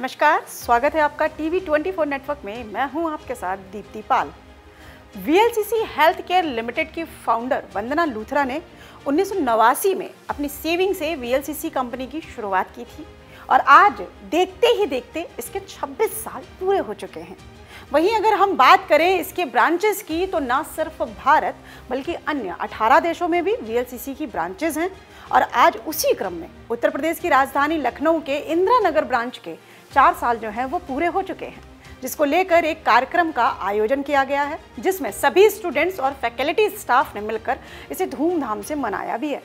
नमस्कार, स्वागत है आपका टीवी 24 नेटवर्क में। मैं हूं आपके साथ दीप्ति पाल। वीएलसीसी हेल्थ केयर लिमिटेड की फाउंडर वंदना लूथरा ने 1989 में अपनी सेविंग से वीएलसीसी कंपनी की शुरुआत की थी और आज देखते ही देखते इसके 26 साल पूरे हो चुके हैं। वहीं अगर हम बात करें इसके ब्रांचेस की तो ना सिर्फ भारत बल्कि अन्य 18 देशों में भी वीएलसीसी की ब्रांचेस हैं और आज उसी क्रम में उत्तर प्रदेश की राजधानी लखनऊ के इंदिरा नगर ब्रांच के 4 साल जो हैं वो पूरे हो चुके हैं, जिसको लेकर एक कार्यक्रम का आयोजन किया गया है जिसमें सभी स्टूडेंट्स और फैकल्टी स्टाफ ने मिलकर इसे धूमधाम से मनाया भी है।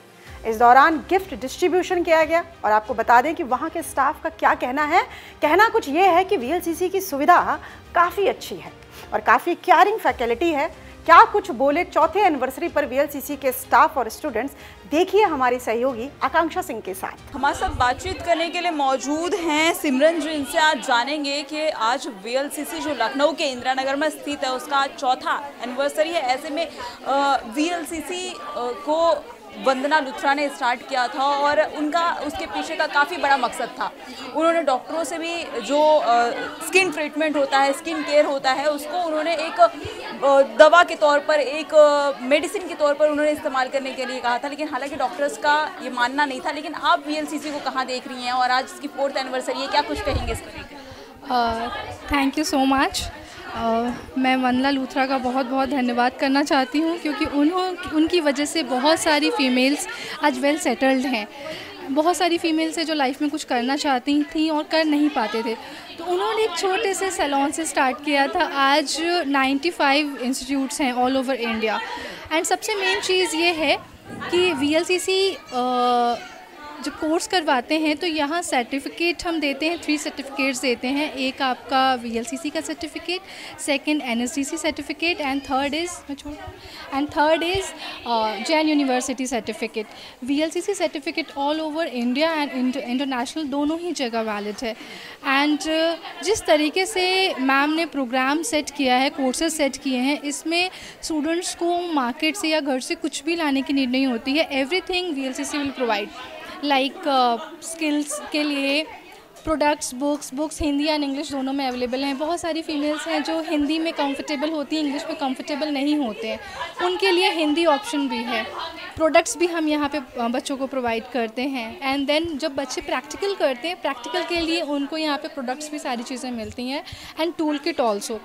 इस दौरान गिफ्ट डिस्ट्रीब्यूशन किया गया और आपको बता दें कि वहाँ के स्टाफ का क्या कहना है। कहना कुछ ये है कि वीएलसीसी की सुविधा काफ़ी अच्छी है और काफ़ी केयरिंग फैकल्टी है। क्या कुछ बोले चौथे एनिवर्सरी पर वीएलसीसी के स्टाफ और स्टूडेंट्स, देखिए हमारी सहयोगी आकांक्षा सिंह के साथ। हमारे साथ बातचीत करने के लिए मौजूद हैं सिमरन, जो इनसे आज जानेंगे कि आज वीएलसीसी जो लखनऊ के इंदिरा नगर में स्थित है उसका आज चौथा एनिवर्सरी है। ऐसे में वीएलसीसी को वंदना लूथरा ने स्टार्ट किया था और उनका उसके पीछे का काफ़ी बड़ा मकसद था। उन्होंने डॉक्टरों से भी जो स्किन ट्रीटमेंट होता है, स्किन केयर होता है, उसको उन्होंने एक दवा के तौर पर, एक मेडिसिन के तौर पर उन्होंने इस्तेमाल करने के लिए कहा था। लेकिन हालांकि डॉक्टर्स का ये मानना नहीं था। लेकिन आप वीएलसीसी को कहाँ देख रही हैं और आज इसकी 4th एनिवर्सरी है, क्या कुछ कहेंगे इस पर? Thank you so much. मैं वंदना लूथरा का बहुत बहुत धन्यवाद करना चाहती हूँ क्योंकि उनकी वजह से बहुत सारी फ़ीमेल्स आज वेल सेटल्ड हैं। बहुत सारी फ़ीमेल्स है जो लाइफ में कुछ करना चाहती थी और कर नहीं पाते थे, तो उन्होंने एक छोटे से सैलून से स्टार्ट किया था। आज 95 इंस्टीट्यूट्स हैं ऑल ओवर इंडिया। एंड सबसे मेन चीज़ ये है कि वीएलसीसी जब कोर्स करवाते हैं तो यहाँ सर्टिफिकेट हम देते हैं, 3 सर्टिफिकेट्स देते हैं। एक आपका वीएलसीसी का certificate, second NSDC certificate and third is Jain university certificate. VLCC certificate all over India and international दोनों ही जगह वैलिड है। एंड जिस तरीके से मैम ने प्रोग्राम सेट किया है, कोर्सेज सेट किए हैं, इसमें स्टूडेंट्स को मार्केट से या घर से कुछ भी लाने की नीड नहीं होती है। Everything VLCC will provide, like skills के लिए products, books Hindi and English दोनों में अवेलेबल हैं। बहुत सारी फीमेल्स हैं जो हिंदी में कंफर्टेबल होती हैं, इंग्लिश में कंफर्टेबल नहीं होते हैं, उनके लिए हिंदी ऑप्शन भी है। प्रोडक्ट्स भी हम यहाँ पे बच्चों को प्रोवाइड करते हैं। एंड देन जब बच्चे प्रैक्टिकल करते हैं, प्रैक्टिकल के लिए उनको यहाँ पे प्रोडक्ट्स भी सारी चीज़ें मिलती हैं एंड टूल किट ऑल्सो।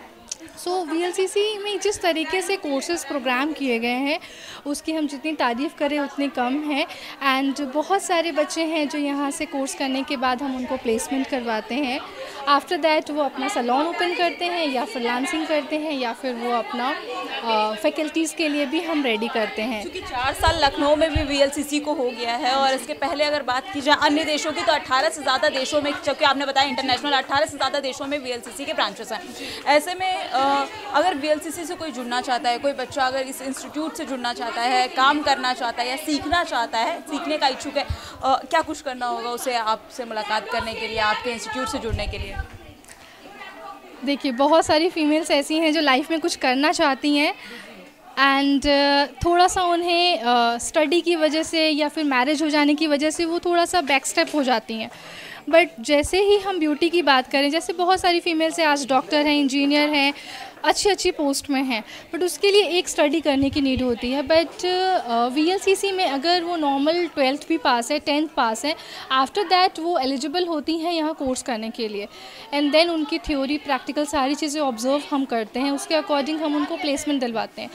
सो वीएलसीसी में जिस तरीके से कोर्सेज प्रोग्राम किए गए हैं उसकी हम जितनी तारीफ़ करें उतनी कम है। एंड बहुत सारे बच्चे हैं जो यहाँ से कोर्स करने के बाद हम उनको प्लेसमेंट करवाते हैं। आफ्टर दैट वो अपना सैलून ओपन करते हैं या फ्रीलांसिंग करते हैं या फिर वो अपना फैकल्टीज़ के लिए भी हम रेडी करते हैं। क्योंकि 4 साल लखनऊ में भी वीएलसीसी को हो गया है और इसके पहले अगर बात की जाए अन्य देशों की तो 18 से ज़्यादा देशों में, जबकि आपने बताया इंटरनेशनल 18 से ज़्यादा देशों में वीएलसीसी के ब्रांचेस हैं। ऐसे में अगर वीएलसीसी से कोई जुड़ना चाहता है, कोई बच्चा अगर इस इंस्टीट्यूट से जुड़ना चाहता है, काम करना चाहता है या सीखना चाहता है, सीखने का इच्छुक है, क्या कुछ करना होगा उसे आपसे मुलाकात करने के लिए, आपके इंस्टीट्यूट से जुड़ने के लिए? देखिए, बहुत सारी फीमेल्स ऐसी हैं जो लाइफ में कुछ करना चाहती हैं एंड थोड़ा सा उन्हें स्टडी की वजह से या फिर मैरिज हो जाने की वजह से वो थोड़ा सा बैक स्टेप हो जाती हैं। बट जैसे ही हम ब्यूटी की बात करें, जैसे बहुत सारी फीमेल्स हैं आज डॉक्टर हैं, इंजीनियर हैं, अच्छी पोस्ट में हैं, बट उसके लिए एक स्टडी करने की नीड होती है। बट वीएलसीसी में अगर वो नॉर्मल 12th भी पास है, 10th पास है, आफ्टर दैट वो एलिजिबल होती हैं यहाँ कोर्स करने के लिए। एंड देन उनकी थ्योरी प्रैक्टिकल सारी चीज़ें ऑब्जर्व हम करते हैं, उसके अकॉर्डिंग हम उनको प्लेसमेंट दिलवाते हैं।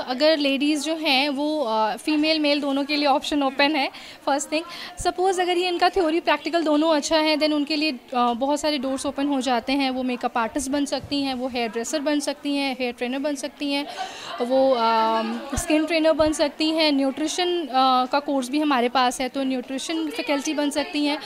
अगर लेडीज़ जो हैं वो फीमेल मेल दोनों के लिए ऑप्शन ओपन है। फर्स्ट थिंग, सपोज़ अगर ये इनका थ्योरी प्रैक्टिकल दोनों अच्छा है, देन उनके लिए बहुत सारे डोर्स ओपन हो जाते हैं। वो मेकअप आर्टिस्ट बन सकती हैं, वो हेयर ड्रेसर बन सकती हैं, हेयर ट्रेनर बन सकती हैं, वो स्किन ट्रेनर बन सकती हैं, न्यूट्रिशन का कोर्स भी हमारे पास है तो न्यूट्रिशन फैकल्टी बन सकती हैं।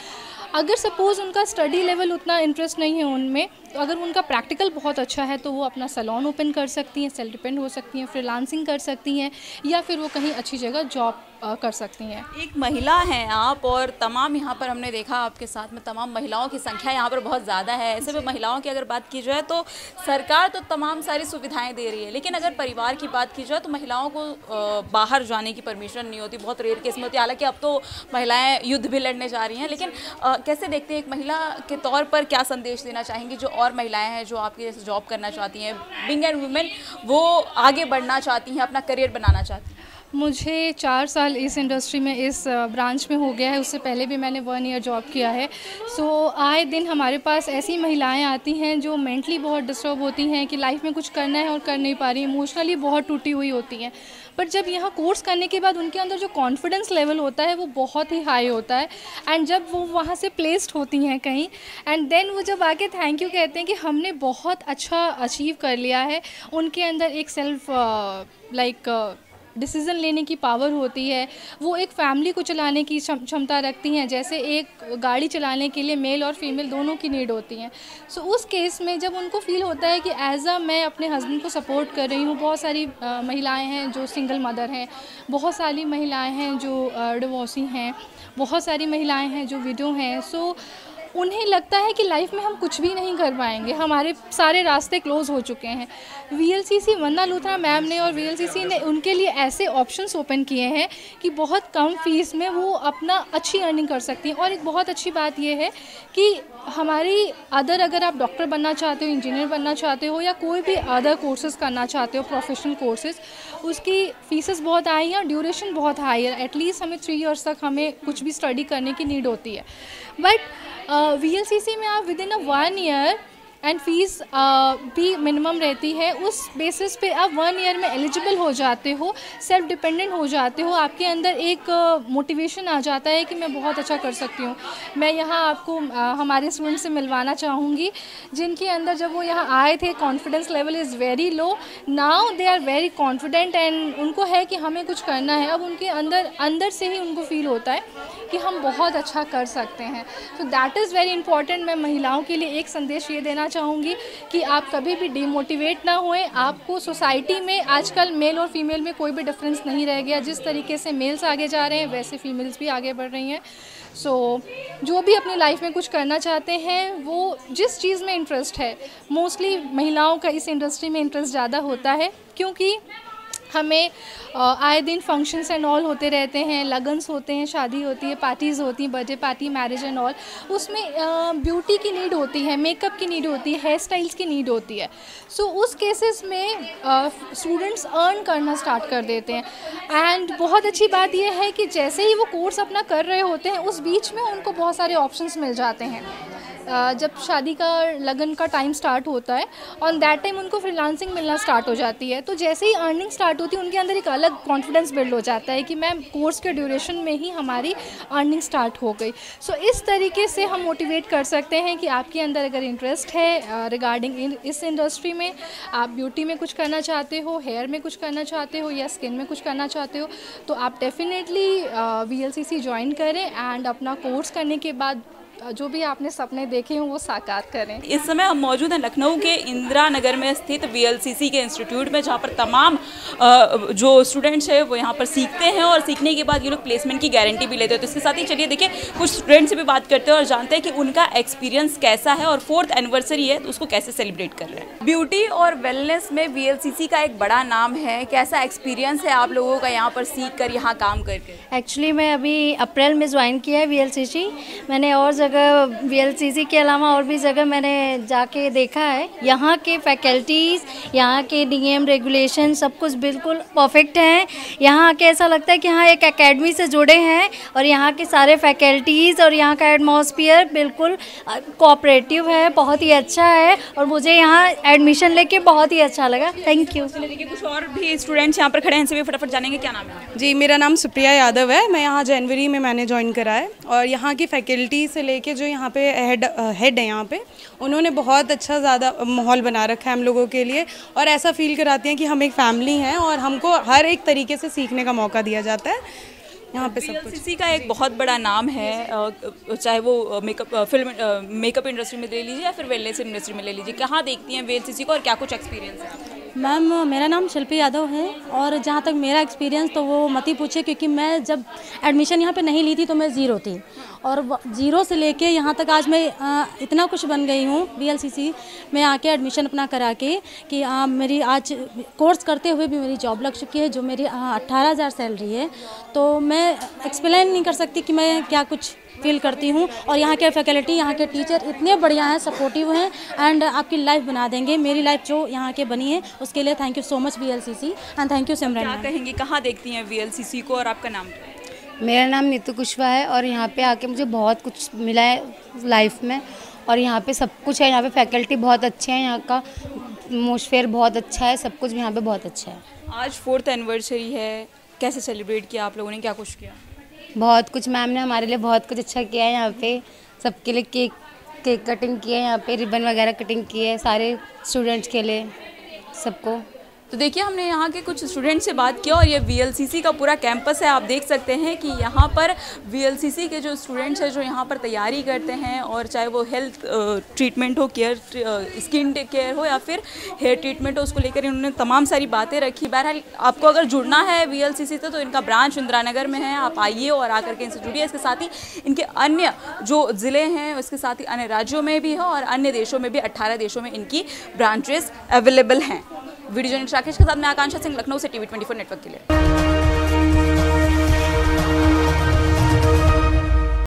अगर सपोज़ उनका स्टडी लेवल उतना इंटरेस्ट नहीं है उनमें, अगर उनका प्रैक्टिकल बहुत अच्छा है तो वो अपना सैलून ओपन कर सकती हैं, सेल्फ डिपेंड हो सकती हैं, फ्रीलांसिंग कर सकती हैं, या फिर वो कहीं अच्छी जगह जॉब कर सकती हैं। एक महिला हैं आप, और तमाम यहाँ पर हमने देखा आपके साथ में तमाम महिलाओं की संख्या यहाँ पर बहुत ज़्यादा है। ऐसे में महिलाओं की अगर बात की जाए तो सरकार तो तमाम सारी सुविधाएं दे रही है, लेकिन अगर परिवार की बात की जाए तो महिलाओं को बाहर जाने की परमिशन नहीं होती, बहुत रेयर केस में होती है। हालांकि अब तो महिलाएं युद्ध भी लड़ने जा रही हैं, लेकिन कैसे देखते हैं एक महिला के तौर पर, क्या संदेश देना चाहेंगी जो और महिलाएँ हैं जो आपके जैसे जॉब करना चाहती हैं, बिंग एंड वुमेन, वो आगे बढ़ना चाहती हैं, अपना करियर बनाना चाहती हैं? मुझे 4 साल इस इंडस्ट्री में, इस ब्रांच में हो गया है। उससे पहले भी मैंने 1 ईयर जॉब किया है। सो आए दिन हमारे पास ऐसी महिलाएं आती हैं जो मेंटली बहुत डिस्टर्ब होती हैं कि लाइफ में कुछ करना है और कर नहीं पा रही, इमोशनली बहुत टूटी हुई होती हैं। बट जब यहाँ कोर्स करने के बाद उनके अंदर जो कॉन्फिडेंस लेवल होता है वो बहुत ही हाई होता है। एंड जब वो वहाँ से प्लेस्ड होती हैं कहीं, एंड देन वो जब आके थैंक यू कहते हैं कि हमने बहुत अच्छा अचीव कर लिया है, उनके अंदर एक सेल्फ डिसीज़न लेने की पावर होती है। वो एक फैमिली को चलाने की क्षमता रखती हैं, जैसे एक गाड़ी चलाने के लिए मेल और फीमेल दोनों की नीड होती हैं। सो उस केस में जब उनको फील होता है कि मैं अपने हस्बैंड को सपोर्ट कर रही हूँ। बहुत सारी महिलाएं हैं जो सिंगल मदर हैं, बहुत सारी महिलाएं हैं जो डिवोर्सी हैं, बहुत सारी महिलाएं हैं जो विडो हैं। सो उन्हें लगता है कि लाइफ में हम कुछ भी नहीं कर पाएंगे, हमारे सारे रास्ते क्लोज़ हो चुके हैं। वीएलसीसी वंदना लूथरा मैम ने और वीएलसीसी ने उनके लिए ऐसे ऑप्शंस ओपन किए हैं कि बहुत कम फीस में वो अपना अच्छी अर्निंग कर सकती हैं। और एक बहुत अच्छी बात ये है कि हमारी अगर आप डॉक्टर बनना चाहते हो, इंजीनियर बनना चाहते हो, या कोई भी अदर कोर्सेज़ करना चाहते हो, प्रोफेशनल कोर्सेज़, उसकी फ़ीसेस बहुत हाई है, ड्यूरेशन बहुत हाई है। एटलीस्ट हमें 3 इयर्स तक हमें कुछ भी स्टडी करने की नीड होती है। बट वीएलसीसी में आप विदिन 1 ईयर एंड फीस भी मिनिमम रहती है। उस बेसिस पे आप 1 ईयर में एलिजिबल हो जाते हो, सेल्फ डिपेंडेंट हो जाते हो, आपके अंदर एक मोटिवेशन आ जाता है कि मैं बहुत अच्छा कर सकती हूँ। मैं यहाँ आपको हमारे स्टूडेंट से मिलवाना चाहूँगी जिनके अंदर जब वो यहाँ आए थे confidence level is very low, now they are very confident and उनको है कि हमें कुछ करना है। अब उनके अंदर से ही उनको फील होता है कि हम बहुत अच्छा कर सकते हैं। तो दैट इज़ वेरी इंपॉर्टेंट। मैं महिलाओं के लिए एक संदेश ये देना चाहूँगी कि आप कभी भी डिमोटिवेट ना होएं। आपको सोसाइटी में आजकल मेल और फीमेल में कोई भी डिफरेंस नहीं रह गया। जिस तरीके से मेल्स आगे जा रहे हैं वैसे फीमेल्स भी आगे बढ़ रही हैं। सो जो भी अपनी लाइफ में कुछ करना चाहते हैं, वो जिस चीज़ में इंटरेस्ट है, मोस्टली महिलाओं का इस इंडस्ट्री में इंटरेस्ट ज़्यादा होता है क्योंकि हमें आए दिन फंक्शंस एंड ऑल होते रहते हैं, लगन्स होते हैं, शादी होती है, पार्टीज़ होती हैं, birthday party, marriage and all. उसमें ब्यूटी की नीड होती है, मेकअप की नीड होती है, हेयर स्टाइल्स की नीड होती है। सो उस केसेस में स्टूडेंट्स अर्न करना स्टार्ट कर देते हैं। एंड बहुत अच्छी बात यह है कि जैसे ही वो कोर्स अपना कर रहे होते हैं उस बीच में उनको बहुत सारे ऑप्शंस मिल जाते हैं। जब शादी का लगन का टाइम स्टार्ट होता है, ऑन दैट टाइम उनको फ्रीलांसिंग मिलना स्टार्ट हो जाती है। तो जैसे ही अर्निंग स्टार्ट होती है उनके अंदर एक अलग कॉन्फिडेंस बिल्ड हो जाता है कि मैम कोर्स के ड्यूरेशन में ही हमारी अर्निंग स्टार्ट हो गई। सो इस तरीके से हम मोटिवेट कर सकते हैं कि आपके अंदर अगर इंटरेस्ट है रिगार्डिंग इस इंडस्ट्री में, आप ब्यूटी में कुछ करना चाहते हो, हेयर में कुछ करना चाहते हो या स्किन में कुछ करना चाहते हो, तो आप डेफिनेटली वीएलसीसी ज्वाइन करें एंड अपना कोर्स करने के बाद जो भी आपने सपने देखे हैं वो साकार करें। इस समय हम मौजूद हैं लखनऊ के इंदिरा नगर में स्थित वीएलसीसी के इंस्टीट्यूट में, जहाँ पर तमाम जो स्टूडेंट्स हैं वो यहाँ पर सीखते हैं और सीखने के बाद ये लोग प्लेसमेंट की गारंटी भी लेते हैं। तो इसके साथ ही चलिए देखिए कुछ स्टूडेंट्स से भी बात करते हैं और जानते हैं कि उनका एक्सपीरियंस कैसा है और 4th एनिवर्सरी है तो उसको कैसे सेलिब्रेट कर रहे हैं। ब्यूटी और वेलनेस में वीएलसीसी का एक बड़ा नाम है, कैसा एक्सपीरियंस है आप लोगों का यहाँ पर सीख कर, यहाँ काम करके? एक्चुअली मैं अभी अप्रैल में ज्वाइन किया है वीएलसीसी। मैंने और जगह वीएलसीसी के अलावा और भी जगह मैंने जाके देखा है। यहाँ के फैकल्टीज़, यहाँ के नियम रेगुलेशन सब कुछ बिल्कुल परफेक्ट हैं। यहाँ आके ऐसा लगता है कि हाँ एक एकेडमी से जुड़े हैं और यहाँ के सारे फैकल्टीज़ और यहाँ का एटमॉस्फेयर बिल्कुल कोऑपरेटिव है, बहुत ही अच्छा है और मुझे यहाँ एडमिशन लेके बहुत ही अच्छा लगा। Thank you. देखिए कुछ और भी स्टूडेंट्स यहाँ पर खड़े हैं, इनसे भी फटाफट जानेंगे। क्या नाम है? जी, मेरा नाम सुप्रिया यादव है। मैं यहाँ जनवरी में मैंने ज्वाइन करा है और यहाँ की फैकल्टी से लेके जो यहाँ पे हेड है यहाँ पे, उन्होंने बहुत अच्छा ज़्यादा माहौल बना रखा है हम लोगों के लिए और ऐसा फील कराती हैं कि हम एक फैमिली हैं और हमको हर एक तरीके से सीखने का मौका दिया जाता है। यहाँ पे सब कुछ। VLCC का एक बहुत बड़ा नाम है, चाहे वो मेकअप इंडस्ट्री में ले लीजिए या फिर वेलनेस इंडस्ट्री में ले लीजिए। कहाँ देखती हैं VLCC को और क्या कुछ एक्सपीरियंस है आपका? मैम मेरा नाम शिल्पी यादव है और जहाँ तक मेरा एक्सपीरियंस तो वो मत ही पूछे, क्योंकि मैं जब एडमिशन यहाँ पे नहीं ली थी तो मैं ज़ीरो थी और ज़ीरो से लेके यहाँ तक आज मैं इतना कुछ बन गई हूँ VLCC में आके एडमिशन अपना करा के कि मेरी आज कोर्स करते हुए भी मेरी जॉब लग चुकी है, जो मेरी 18,000 सैलरी है। तो मैं एक्सप्लेन नहीं कर सकती कि मैं क्या कुछ फील करती हूँ। और यहाँ के फैकल्टी, यहाँ के टीचर इतने बढ़िया हैं, सपोर्टिव हैं एंड आपकी लाइफ बना देंगे। मेरी लाइफ जो यहाँ के बनी है उसके लिए thank you so much VLCC and thank you Simran. क्या कहेंगी, कहाँ देखती हैं VLCC को और आपका नाम क्या है? मेरा नाम नीतू कुशवाहा है और यहाँ पे आके मुझे बहुत कुछ मिला है लाइफ में और यहाँ पे सब कुछ है। यहाँ पे फैकल्टी बहुत अच्छे हैं, यहाँ का एटमॉस्फेयर बहुत अच्छा है, सब कुछ यहाँ पे बहुत अच्छा है। आज 4th एनिवर्सरी है, कैसे सेलिब्रेट किया आप लोगों ने, क्या कुछ किया? बहुत कुछ, मैम ने हमारे लिए बहुत कुछ अच्छा किया है। यहाँ पे सबके लिए केक कटिंग की है, यहाँ पे रिबन वगैरह कटिंग की है सारे स्टूडेंट्स के लिए, सबको। तो देखिए, हमने यहाँ के कुछ स्टूडेंट से बात किया और ये VLCC का पूरा कैंपस है। आप देख सकते हैं कि यहाँ पर VLCC के जो स्टूडेंट्स हैं जो यहाँ पर तैयारी करते हैं, और चाहे वो हेल्थ ट्रीटमेंट हो, स्किन केयर हो या फिर हेयर ट्रीटमेंट हो, उसको लेकर इन्होंने तमाम सारी बातें रखी। बहरहाल आपको अगर जुड़ना है VLCC से तो इनका ब्रांच इंदिरा नगर में है, आप आइए और आकर के इनसे जुड़िए। इसके साथ ही इनके अन्य जो ज़िले हैं उसके साथ ही अन्य राज्यों में भी है और अन्य देशों में भी 18 देशों में इनकी ब्रांचेस अवेलेबल हैं। वीडियो जर्नलिस्ट राकेश के साथ मैं आकांक्षा सिंह, लखनऊ से TV 24 नेटवर्क के लिए।